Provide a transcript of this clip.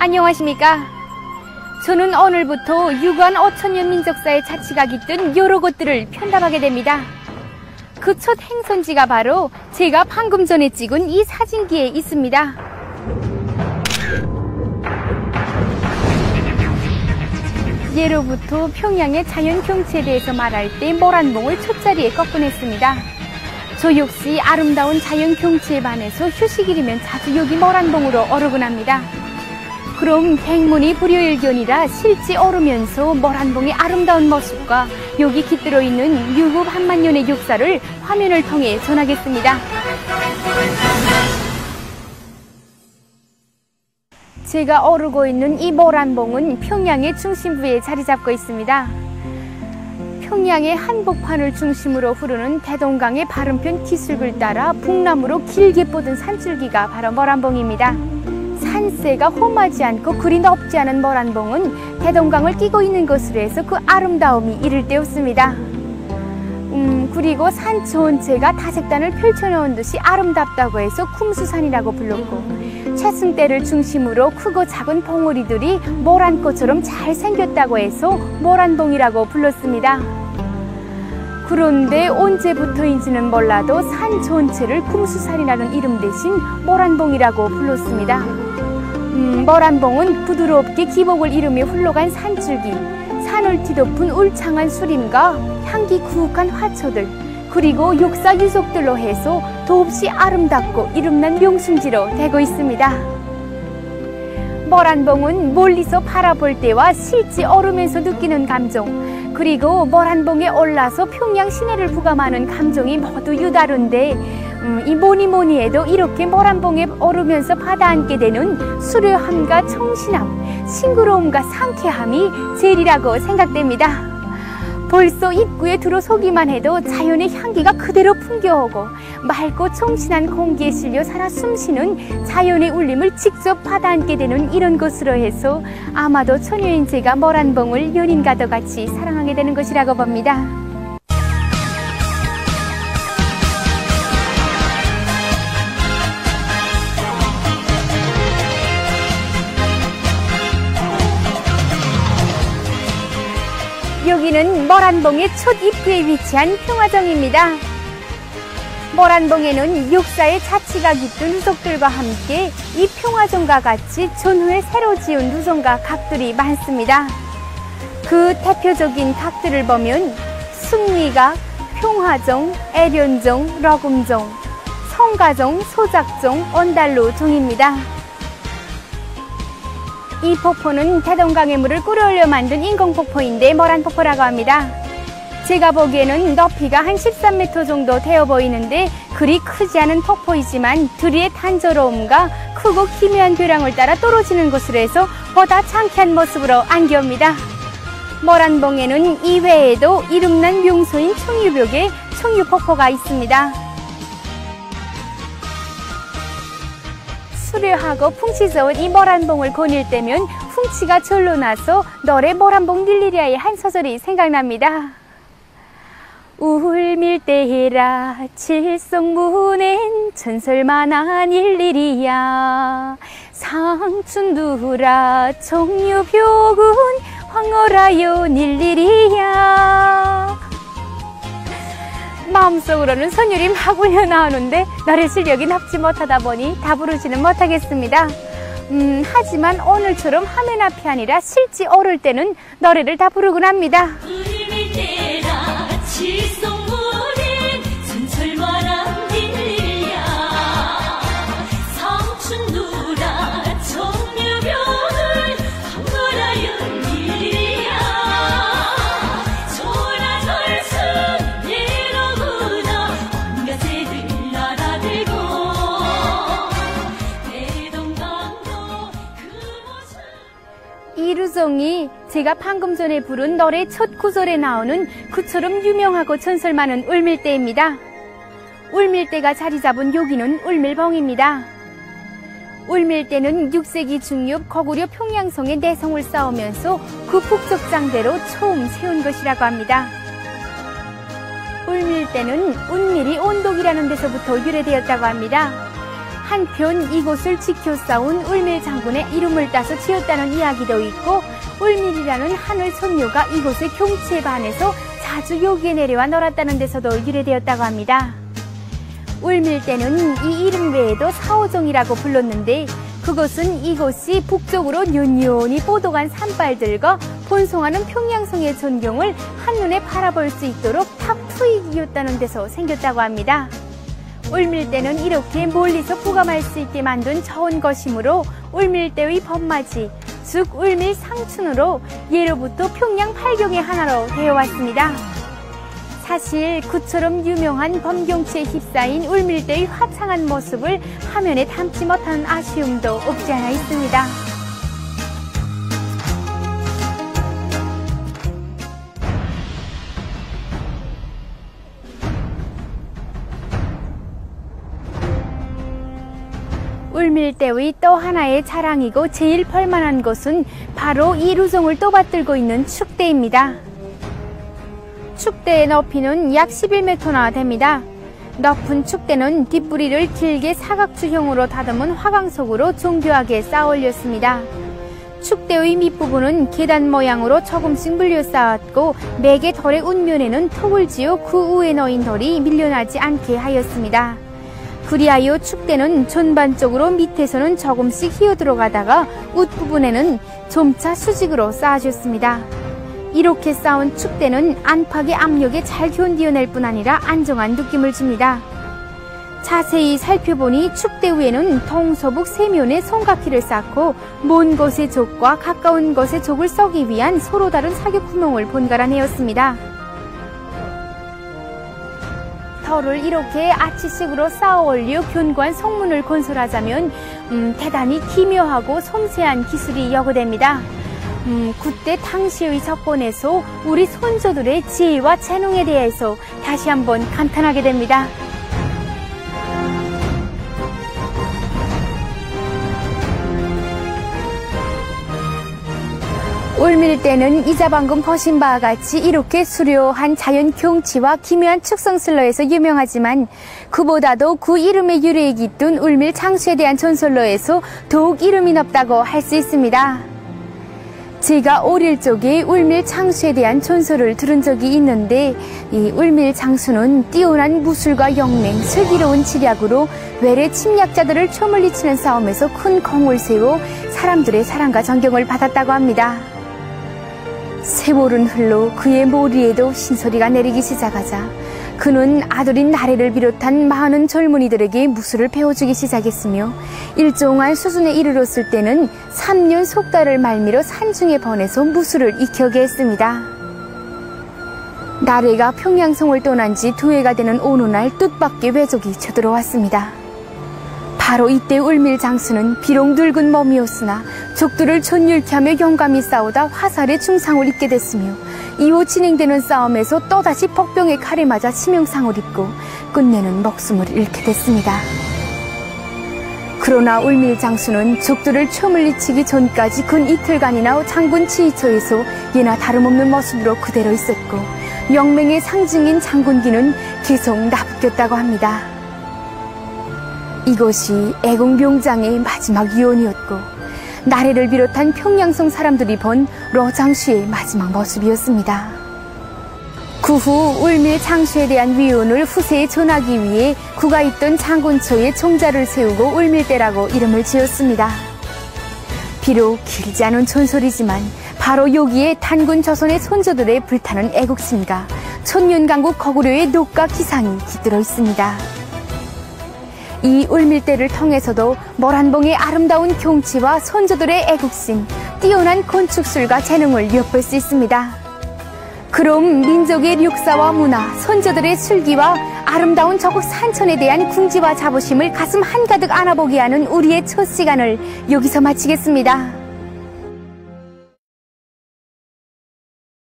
안녕하십니까. 저는 오늘부터 유구한 5천년 민족사의 자취가 깃든 여러 곳들을 편담하게 됩니다. 그 첫 행선지가 바로 제가 방금 전에 찍은 이 사진기에 있습니다. 예로부터 평양의 자연 경치에 대해서 말할 때 모란봉을 첫자리에 꺾어냈습니다. 저 역시 아름다운 자연 경치에 반해서 휴식일이면 자주 여기 모란봉으로 오르곤 합니다. 그럼 백문이 불여일견이라 실제 오르면서 모란봉의 아름다운 모습과 여기 깃들어 있는 유구 한만년의 역사를 화면을 통해 전하겠습니다. 제가 오르고 있는 이 모란봉은 평양의 중심부에 자리 잡고 있습니다. 평양의 한복판을 중심으로 흐르는 대동강의 바른편 기슭을 따라 북남으로 길게 뻗은 산줄기가 바로 모란봉입니다. 산세가 험하지 않고 그리 높지 않은 모란봉은 대동강을 끼고 있는 것으로 해서 그 아름다움이 이를 데 없습니다. 그리고 산 전체가 다색단을 펼쳐놓은 듯이 아름답다고 해서 쿰수산이라고 불렀고, 채승대를 중심으로 크고 작은 봉우리들이 모란꽃처럼 잘생겼다고 해서 모란봉이라고 불렀습니다. 그런데 언제부터인지는 몰라도 산 전체를 쿰수산이라는 이름 대신 모란봉이라고 불렀습니다. 모란봉은 부드럽게 기복을 이루며 흘러간 산줄기, 산을 뒤덮은 울창한 수림과 향기 구욱한 화초들, 그리고 역사 유적들로 해서 더없이 아름답고 이름난 명승지로 되고 있습니다. 모란봉은 멀리서 바라볼 때와 실제 오르면서 느끼는 감정, 그리고 모란봉에 올라서 평양 시내를 부감하는 감정이 모두 유다른데, 이 뭐니 해도 이렇게 모란봉에 오르면서 받아안게 되는 수려함과 청신함, 싱그러움과 상쾌함이 제일이라고 생각됩니다. 벌써 입구에 들어서기만 해도 자연의 향기가 그대로 풍겨오고 맑고 청신한 공기에 실려 살아 숨쉬는 자연의 울림을 직접 받아안게 되는 이런 것으로 해서 아마도 처녀인 제가 모란봉을 연인과도 같이 사랑하게 되는 것이라고 봅니다. 여기는 모란봉의 첫 입구에 위치한 평화정입니다. 모란봉에는 역사의 자취가 깃든 누석들과 함께 이 평화정과 같이 전후에 새로 지은 누성과 각들이 많습니다. 그 대표적인 각들을 보면 승리각, 평화정, 애련정, 러금정, 성가정, 소작정, 언달로 정입니다. 이 폭포는 대동강의 물을 끌어올려 만든 인공폭포인데 모란폭포라고 합니다. 제가 보기에는 높이가 한 13m 정도 되어 보이는데 그리 크지 않은 폭포이지만 들이의 단조로움과 크고 기묘한 벼랑을 따라 떨어지는 것으로 해서 보다 창쾌한 모습으로 안겨옵니다. 모란봉에는 이외에도 이름난 명소인 청유벽에 청유폭포가 있습니다. 수려하고 풍치 좋은 이 모란봉을 거닐 때면 풍치가 절로 나서 노래 모란봉 릴리리아의 한 소절이 생각납니다. 울밀대라 칠성문엔 전설만한 일일이야, 상춘두라 청유벽은 황홀하여 일일이야. 마음속으로는 선율이 막 울려나오는데 노래 실력이 높지 못하다 보니 다 부르지는 못하겠습니다. 하지만 오늘처럼 화면 앞이 아니라 실제 오를 때는 노래를 다 부르곤 합니다. 이 누성이 제가 방금 전에 부른 노래 첫 구절에 나오는 그처럼 유명하고 전설 많은 울밀대입니다. 울밀대가 자리 잡은 여기는 울밀봉입니다. 울밀대는 6세기 중엽 고구려 평양성의 내성을 쌓으면서 그 북적장대로 처음 세운 것이라고 합니다. 울밀대는 운밀이 온독이라는 데서부터 유래되었다고 합니다. 한편 이곳을 지켜 싸운 울밀 장군의 이름을 따서 지었다는 이야기도 있고, 울밀이라는 하늘 선녀가 이곳의 경치에 반해서 자주 여기에 내려와 놀았다는 데서도 유래되었다고 합니다. 울밀 때는 이 이름 외에도 사오정이라고 불렀는데, 그것은 이곳이 북쪽으로 연연히 뻗어간 산발들과 본성하는 평양성의 전경을 한눈에 바라볼 수 있도록 탁 트이었다는 데서 생겼다고 합니다. 울밀대는 이렇게 멀리서 부감할 수 있게 만든 좋은 것이므로 울밀대의 범맞이, 즉 울밀 상춘으로 예로부터 평양 팔경의 하나로 되어왔습니다. 사실 그처럼 유명한 범경치에 휩싸인 울밀대의 화창한 모습을 화면에 담지 못하는 아쉬움도 없지 않아 있습니다. 울밀대의 또 하나의 자랑이고 제일 볼만한 것은 바로 이 루종을 떠받들고 있는 축대입니다. 축대의 높이는 약 11m나 됩니다. 높은 축대는 뒷부리를 길게 사각주형으로 다듬은 화강석으로 정교하게 쌓아 올렸습니다. 축대의 밑부분은 계단 모양으로 조금씩 물려 쌓았고, 매개 돌의 윗면에는 턱을 지어 그 위에 놓인 돌이 밀려나지 않게 하였습니다. 그리하여 축대는 전반적으로 밑에서는 조금씩 휘어 들어가다가 윗부분에는 점차 수직으로 쌓아졌습니다. 이렇게 쌓은 축대는 안팎의 압력에 잘 견디어낼 뿐 아니라 안정한 느낌을 줍니다. 자세히 살펴보니 축대 위에는 동서북 세면에 손각기를 쌓고 먼 곳의 족과 가까운 곳의 족을 쏘기 위한 서로 다른 사격 구멍을 번갈아내었습니다. 털을 이렇게 아치식으로 쌓아 올려 견고한 성문을 건설하자면 대단히 기묘하고 섬세한 기술이 요구됩니다. 그때 당시의 접본에서 우리 선조들의 지혜와 재능에 대해서 다시 한번 감탄하게 됩니다. 울밀대는 이자 방금 보신 바와 같이 이렇게 수려한 자연 경치와 기묘한 축성슬로에서 유명하지만, 그보다도 그 이름의 유래에 깃든 울밀 장수에 대한 전설로에서 더욱 이름이 높다고 할 수 있습니다. 제가 어릴 적에 울밀 장수에 대한 전설을 들은 적이 있는데, 이 울밀 장수는 뛰어난 무술과 영맹, 슬기로운 지략으로 외래 침략자들을 쳐물리치는 싸움에서 큰功을 세워 사람들의 사랑과 존경을 받았다고 합니다. 세월은 흘러 그의 머리에도 신소리가 내리기 시작하자 그는 아들인 나래를 비롯한 많은 젊은이들에게 무술을 배워주기 시작했으며, 일정한 수준에 이르렀을 때는 3년 석 달을 말미로 산중에 보내서 무술을 익혀게 했습니다. 나래가 평양성을 떠난 지 2해가 되는 어느 날 뜻밖의 외적이 쳐들어왔습니다. 바로 이때 울밀 장수는 비록 늙은 몸이었으나 적들을 전율케 하며 용감히 싸우다 화살에 중상을 입게 됐으며, 이후 진행되는 싸움에서 또다시 복병의 칼에 맞아 치명상을 입고 끝내는 목숨을 잃게 됐습니다. 그러나 울밀 장수는 적들을 쳐물리치기 전까지 근 이틀간이나 장군 지휘처에서 예나 다름없는 모습으로 그대로 있었고, 영맹의 상징인 장군기는 계속 나붙겼다고 합니다. 이것이 애공병장의 마지막 유언이었고, 나래를 비롯한 평양성 사람들이 본 로장수의 마지막 모습이었습니다. 그 후 울밀 장수에 대한 위언을 후세에 전하기 위해 그가 있던 장군처에 종자를 세우고 울밀대라고 이름을 지었습니다. 비록 길지 않은 전설이지만 바로 여기에 단군 조선의 선조들의 불타는 애국심과 천년강국 거구려의 녹과 기상이 깃들어 있습니다. 이 울밀대를 통해서도 모란봉의 아름다운 경치와 선조들의 애국심, 뛰어난 건축술과 재능을 엿볼 수 있습니다. 그럼 민족의 역사와 문화, 선조들의 술기와 아름다운 저국 산천에 대한 궁지와 자부심을 가슴 한가득 안아보게 하는 우리의 첫 시간을 여기서 마치겠습니다.